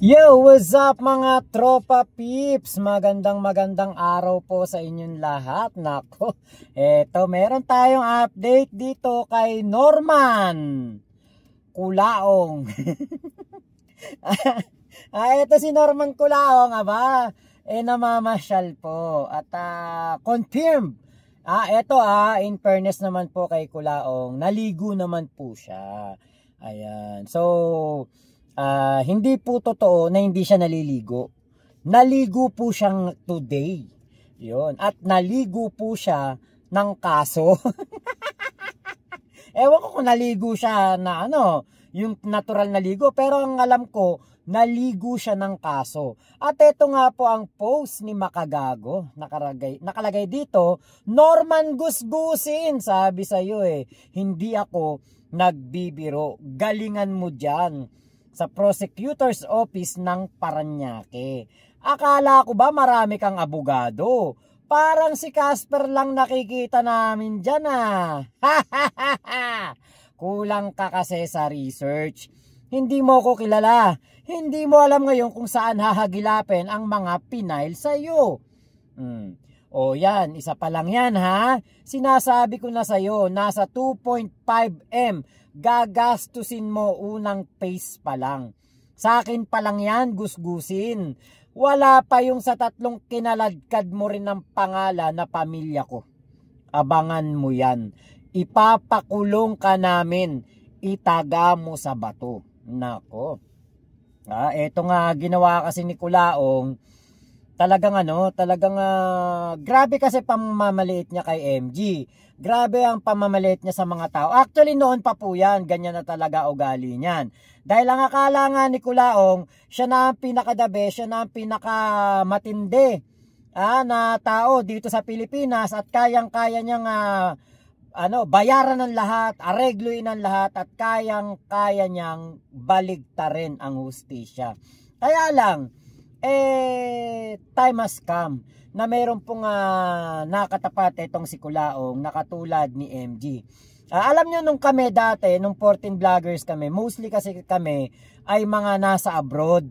Yo, what's up mga tropa peeps? Magandang araw po sa inyong lahat. Nako, eto meron tayong update dito kay Norman Culaong. Eto si Norman Culaong, namamasyal po at confirmed. Eto in fairness naman po kay Culaong, naligo naman po siya. Ayan. So, hindi po totoo na hindi siya naliligo. Naligo po siyang today. Yun. At naligo po siya ng kaso. Ewan ko kung naligo siya na yung natural naligo. Pero ang alam ko, naligo siya ng kaso. At ito nga po ang post ni Makagago. Nakalagay dito, Norman gusgusin. Sabi sa'yo hindi ako nagbibiro. Galingan mo dyan sa prosecutor's office ng Parañaque. Akala ko ba marami kang abogado? Parang si Casper lang nakikita namin dyan Kulang ka kasi sa research. Hindi mo ko kilala. Hindi mo alam ngayon kung saan hahagilapin ang mga pinail sa'yo. O yan, isa pa lang yan Sinasabi ko na sa'yo, nasa 2.5M gagastusin mo unang phase pa lang. Sa akin pa lang yan, gusgusin. Wala pa yung sa 3 kinaladkad mo rin ng pangalan na pamilya ko. Abangan mo yan. Ipapakulong ka namin. Itaga mo sa bato. Nako. Eto nga ginawa kasi ni Culaong. Talagang grabe kasi pamamaliit niya kay MG. Grabe ang pamamaliit niya sa mga tao. Actually noon pa po yan, ganyan na talaga ugali niyan. Dahil ang akala nga ni Culaong, siya na ang pinakadabe, siya na ang pinakamatindi na tao dito sa Pilipinas at kayang-kaya niyang bayaran ng lahat, aregluin ng lahat at kayang-kaya niyang baligtarin ang hustisya. Kaya lang, time has come na mayroon pong nakatapat itong si Culaong na katulad ni MG. Alam nyo nung kami dati, nung 14 vloggers kami, mostly kasi kami ay mga nasa abroad.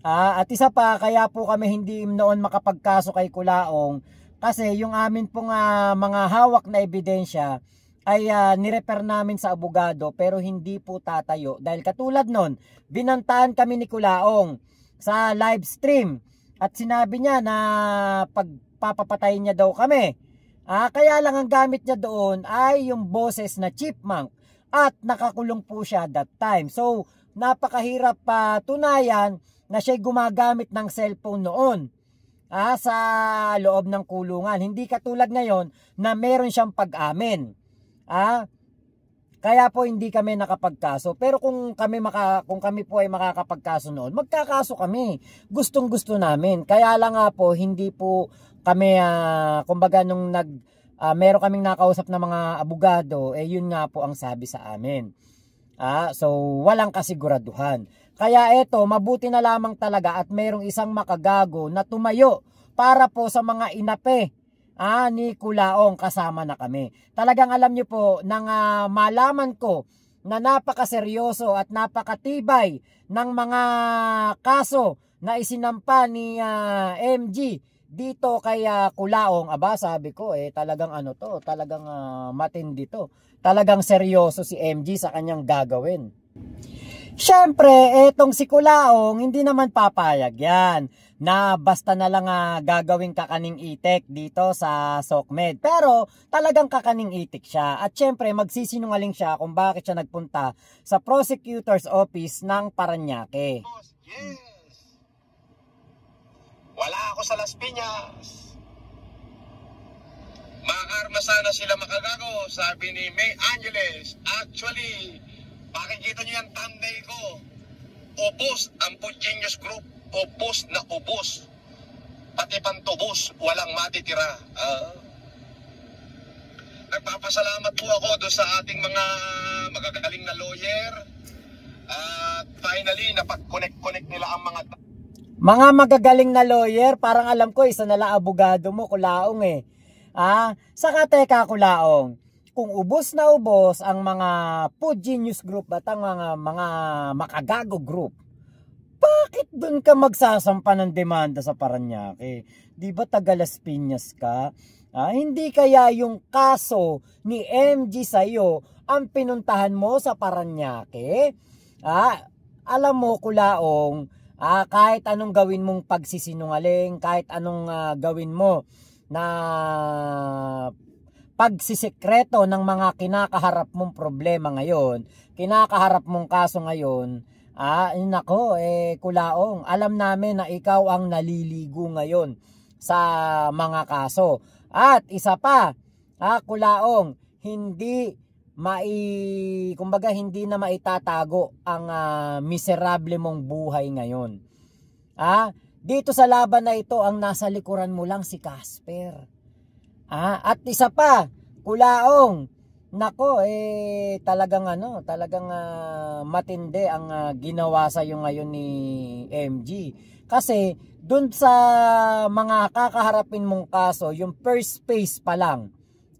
At isa pa, kaya po kami hindi noon makapagkaso kay Culaong kasi yung amin pong mga hawak na ebidensya ay nirefer namin sa abogado pero hindi po tatayo. Dahil katulad nun, binantaan kami ni Culaong sa live stream at sinabi niya na pagpapapatayin niya daw kami. Kaya lang ang gamit niya doon ay yung boses na chipmunk at nakakulong po siya that time. So napakahirap tunayan na siya gumagamit ng cellphone noon sa loob ng kulungan. Hindi katulad ngayon na meron siyang pag-amin. Kaya po hindi kami nakapagkaso. Pero kung kami po ay makakapagkaso noon, magkakaso kami. Gustong-gusto namin. Kaya lang nga po hindi po kami kumbaga nung meron kaming nakausap na mga abogado, yun nga po ang sabi sa amin. So walang kasiguraduhan. Kaya eto, mabuti na lamang talaga at merong isang makagago na tumayo para po sa mga inape ni Culaong, kasama na kami. Talagang alam nyo po, nang malaman ko na napakaseryoso at napakatibay ng mga kaso na isinampa ni MG dito kay Culaong, sabi ko talagang talagang matindi to. Talagang seryoso si MG sa kanyang gagawin. Siyempre, etong si Culaong, hindi naman papayag yan na basta na lang gagawing kakaning itik dito sa SOCMED. Pero talagang kakaning itik siya. At siyempre, magsisinungaling siya kung bakit siya nagpunta sa prosecutor's office ng Parañaque. Yes! Wala ako sa Las Piñas. Maarma sana sila makagago, sabi ni May Angeles. Actually, makikita niyo yung thumbnail ko. Ubos ang Pugenius Group. Ubos na ubos. Pati pantubos, walang matitira. Nagpapasalamat po ako doon sa ating mga magagaling na lawyer. At finally, napag-connect nila ang mga magagaling na lawyer. Parang alam ko, isa nala abogado mo, Culaong Saka teka, Culaong, kung ubos na ubos ang mga Pugenius Group at ang mga makagago group, bakit bakit dun ka magsasampa ng demanda sa Parañaque? Di ba taga Las Piñas ka? Hindi kaya yung kaso ni MG sa'yo ang pinuntahan mo sa Parañaque? Alam mo, Kulaong, kahit anong gawin mong pagsisinungaling, kahit anong gawin mo na pagsisikreto ng mga kinakaharap mong problema ngayon, kinakaharap mong kaso ngayon, nako, Kulaong, alam namin na ikaw ang naliligo ngayon sa mga kaso. At isa pa, Kulaong, kumbaga hindi na maitatago ang miserable mong buhay ngayon. Dito sa laban na ito, ang nasa likuran mo lang si Casper. At isa pa, Kulaong, nako, talagang matindi ang ginawa sa iyo ngayon ni MG. Kasi dun sa mga kakaharapin mong kaso, yung first phase pa lang,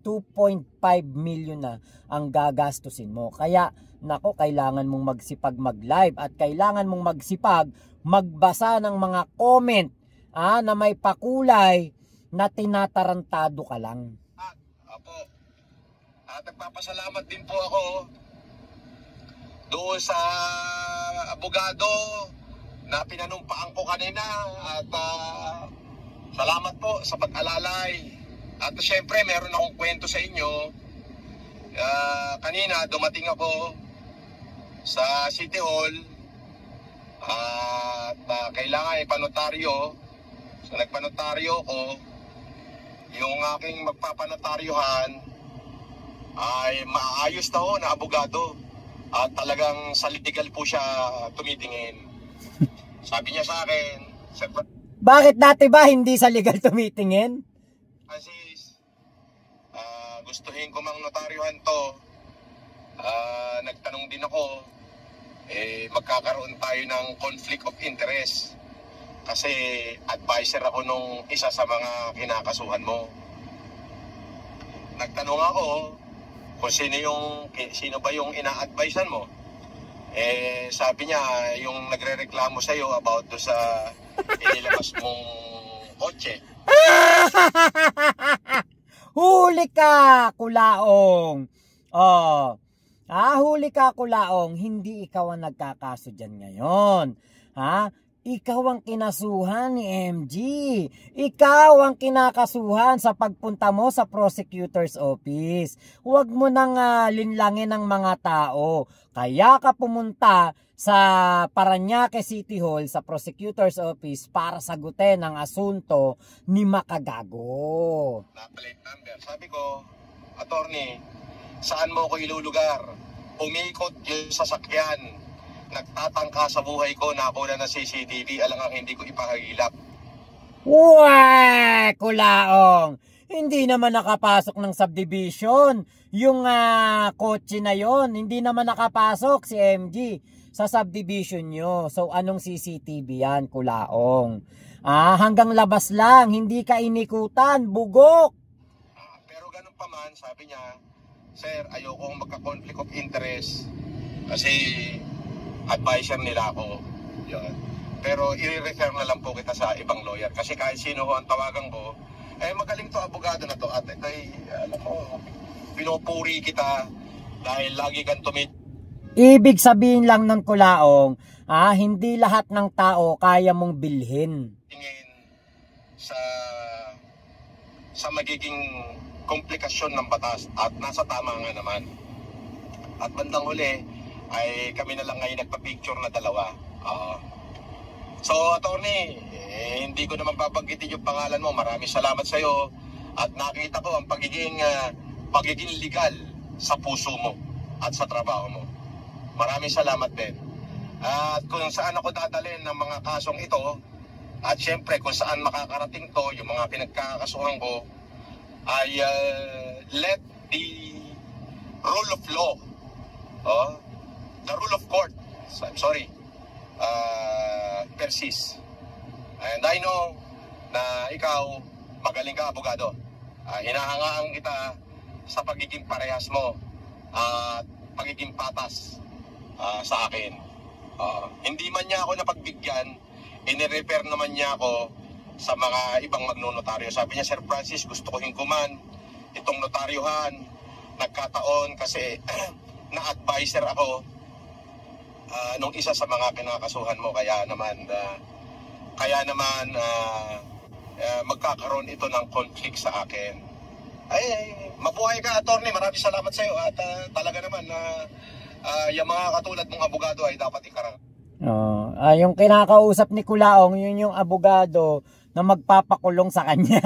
2.5 million na ang gagastusin mo. Kaya, nako, kailangan mong magsipag mag-live at kailangan mong magsipag magbasa ng mga comment na may pakulay na tinatarantado ka lang. Apo. Nagpapasalamat din po ako doon sa abogado na pinanumpaan ko kanina at salamat po sa pag-alalay. At syempre meron akong kwento sa inyo. Kanina dumating ako sa City Hall at kailangan ipanotaryo. So nagpanotaryo ko. Yung aking magpapanotaryuhan ay maayos na ho na abogado at talagang sa legal po siya tumitingin. Sabi niya sa akin, bakit dati ba hindi sa legal tumitingin? Kasi gustuhin ko mang notaryuhan to. Nagtanong din ako, magkakaroon tayo ng conflict of interest. Kasi advisor ako nung isa sa mga kinakasuhan mo. Nagtanong ako kung sino ba yung ina-advisean mo. Sabi niya, yung nagre-reklamo sa'yo about do sa inilabas mong kotse. Huli ka, Kulaong. Huli ka, Kulaong. Hindi ikaw ang nagkakaso dyan ngayon. Ikaw ang kinasuhan ni MG. Ikaw ang kinakasuhan sa pagpunta mo sa prosecutor's office. Huwag mo nang linlangin ng mga tao. Kaya ka pumunta sa Parañaque City Hall sa prosecutor's office para sagutin ang asunto ni Makagago. Na-plate number. Sabi ko, attorney, saan mo ko ilulugar? Umikot yung sasakyan. Nagtatangka sa buhay ko na ako na CCTV, alangang hindi ko ipahagilap. Uy, Kulaong, hindi naman nakapasok ng subdivision yung kotse na yon. Hindi naman nakapasok si MG sa subdivision nyo. So anong CCTV yan, Kulaong? Hanggang labas lang, hindi ka inikutan, bugok. Pero ganun pa man, sabi niya, sir, ayokong magka-conflict of interest kasi advisor nila ako. Yun. Pero i-refer na lang po kita sa ibang lawyer. Kasi kahit sino ho ang tawagan ko, magaling to abogado na to. At ito alam mo, pinupuri kita dahil lagi kang Ibig sabihin lang ng Kulaong, hindi lahat ng tao kaya mong bilhin. Tingin sa magiging komplikasyon ng batas at nasa tama nga naman. At bandang huli, ay kami na lang ngayon nagpa-picture na dalawa. So, attorney, hindi ko naman babanggitin yung pangalan mo. Maraming salamat sa iyo at nakita ko ang pagiging legal sa puso mo at sa trabaho mo. Maraming salamat din. At kung saan ako dadalhin ng mga kasong ito at syempre kung saan makakarating to, yung mga pinagkakasuhan ko, ay let the rule of law, the rule of court, persist. And I know na ikaw, magaling ka abogado. Hinahangaan kita sa pagiging parehas mo at pagiging patas sa akin. Hindi man niya ako napagbigyan inirefer naman niya ako sa mga ibang magnonotaryo. Sabi niya, Sir Francis, gusto ko hingkuman itong notaryohan. Nagkataon kasi na-advisor ako nung isa sa mga kinakasuhan mo. Kaya naman magkakaroon ito ng conflict sa akin. Ay, mabuhay ka, attorney. Maraming salamat sa iyo. At talaga naman yung mga katulad mong abogado ay dapat ikarang. Yung kinakausap ni Kulaong, yun yung abogado na magpapakulong sa kanya.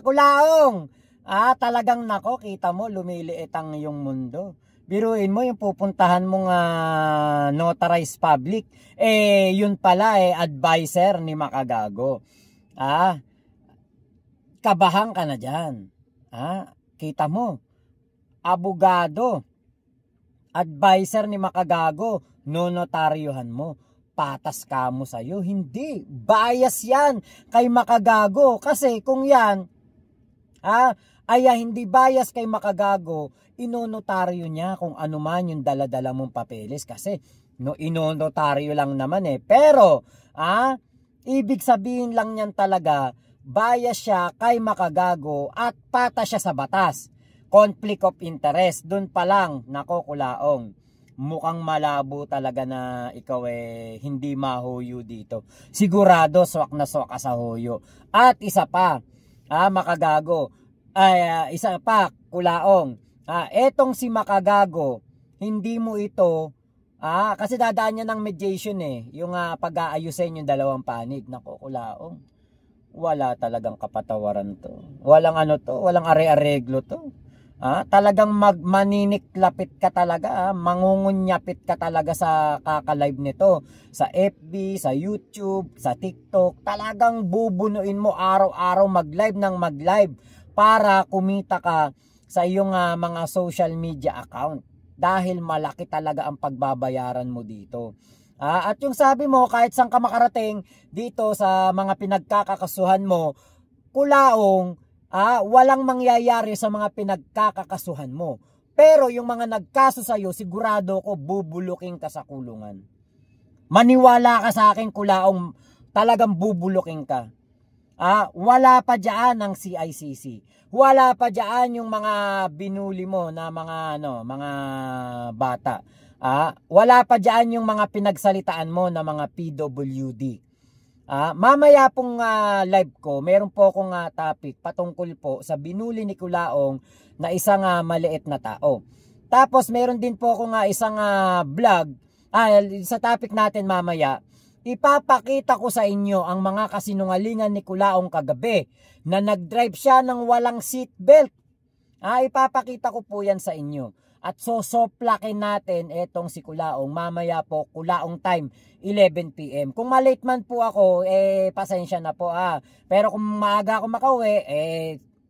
Kulaong, talagang nako, kita mo, lumiliit ang iyong mundo. Biruin mo yung pupuntahan mong notarized public, yun pala advisor ni Makagago. Kabahan ka na dyan. Kita mo, abogado, advisor ni Makagago, nonotaryohan mo, patas ka mo sa'yo. Hindi, bias yan kay Makagago. Kasi kung yan, hindi bias kay Makagago, inonotaryo niya kung ano man yung dala-dala mong papeles. Kasi inonotaryo lang naman Pero, ibig sabihin lang niyan talaga, bias siya kay Makagago at patas siya sa batas. Conflict of interest. Doon pa lang, nako Kulaong, mukhang malabo talaga na ikaw hindi mahuyo dito. Sigurado swak na swak ka sa huyo. At isa pa, Makagago, isa pa Kulaong, etong si Makagago, hindi mo ito kasi dadaan niya ng mediation yung pag-aayusin yung dalawang panig. Nako Kulaong, wala talagang kapatawaran to. Walang walang are-areglo to. Talagang maniniklapit ka talaga, mangungunyapit ka talaga sa kakalive nito, sa FB, sa YouTube, sa TikTok. Talagang bubunuin mo araw-araw mag-live ng mag-live para kumita ka sa iyong mga social media account, dahil malaki talaga ang pagbabayaran mo dito. At yung sabi mo, kahit saan ka makarating dito sa mga pinagkakakasuhan mo, Kulaong, walang mangyayari sa mga pinagkakakasuhan mo. Pero yung mga nagkaso sa'yo, sigurado ko bubuluking ka sa kulungan. Maniwala ka sa akin Kulaong, talagang bubuluking ka. Wala pa dyan ang CICC. Wala pa dyan yung mga binuli mo na mga bata. Wala pa dyan yung mga pinagsalitaan mo na mga PWD. Mamaya pong live ko, meron po akong topic patungkol po sa binuli ni Kulaong na isang maliit na tao. Tapos meron din po akong isang vlog, sa topic natin mamaya, ipapakita ko sa inyo ang mga kasinungalingan ni Kulaong kagabi na nag-drive siya ng walang seatbelt. Ipapakita ko po yan sa inyo. At sosoplakin natin etong si Kulaong mamaya po, Kulaong time 11 PM. Kung malate man po ako, pasensya na po Pero kung maaga ako makauwi,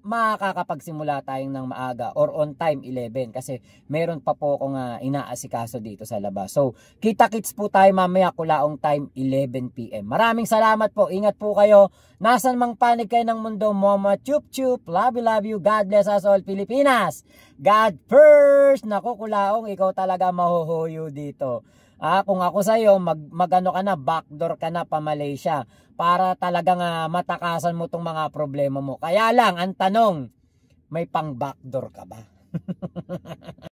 makakapagsimula tayong ng maaga or on time 11 kasi meron pa po akong inaasikaso dito sa labas. So, kita-kits po tayo mamaya Kulaong time 11 PM. Maraming salamat po. Ingat po kayo. Nasan mang panig kayo ng mundo, Mama Chup Chup. Love you. God bless us all, Pilipinas. God first. Naku Kulaong, ikaw talaga mahuhuyo dito. Kung ako sa'yo, magano ka na, backdoor ka na pa Malaysia para talagang matakasan mo tong mga problema mo. Kaya lang, ang tanong, may pang backdoor ka ba?